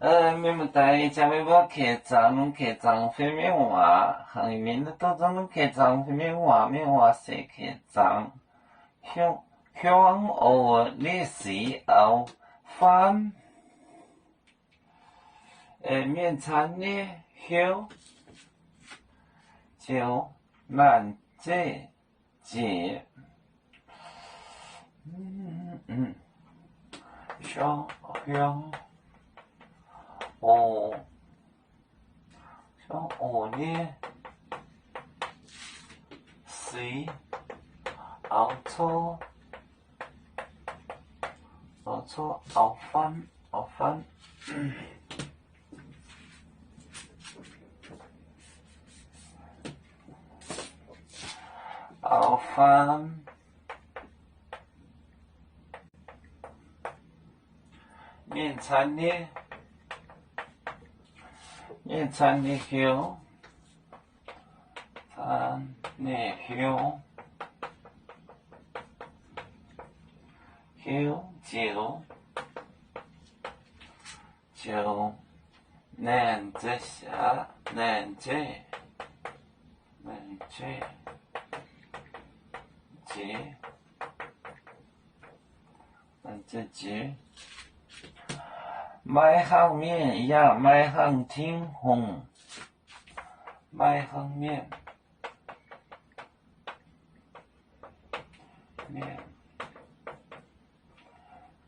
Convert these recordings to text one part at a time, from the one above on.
面目大家为我客栈，拢客栈非面话，行面的多种拢客栈非面话是客栈。向我历史后翻，面餐呢后就难这解。向我呢是后错后翻面餐呢后就难这下难这买行面呀买行挺红买行面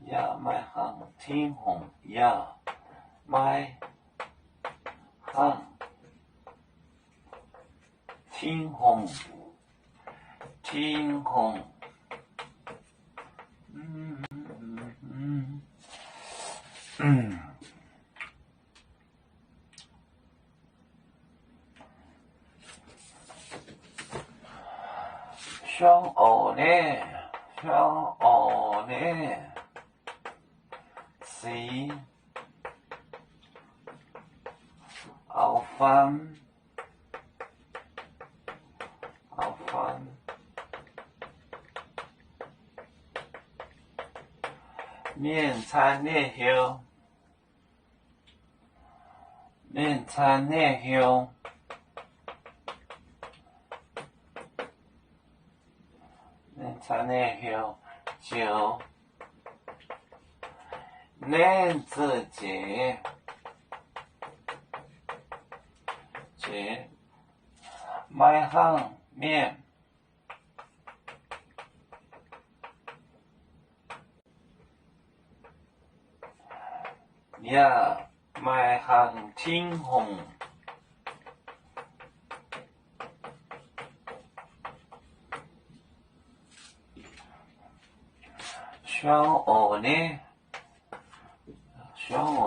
呀买行挺红呀买行挺红向我呢是后翻面餐呢后就难自己买行面呀买行挺红向我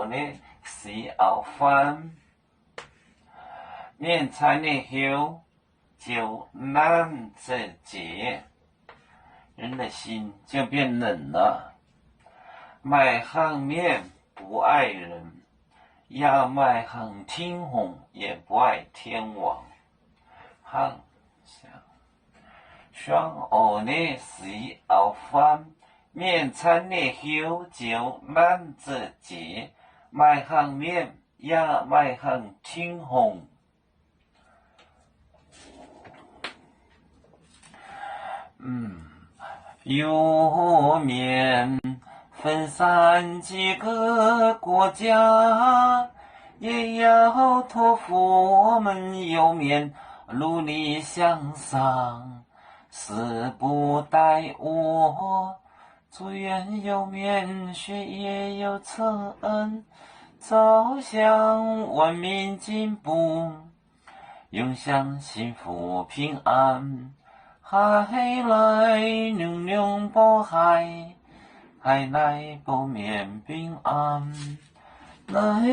呢是后翻面餐呢后就难自己人的心就变冷了。买行面不爱人，要买行挺红也不爱天王。向我呢是后翻面餐呢后就难自己买行面也买行挺红。有面分散几个国家，也要托付我们有面努力向上，誓不怠惰，祝愿有面学业有成，走向文明进步，永享幸福平安。海来娘娘保海，海来保面平安。来。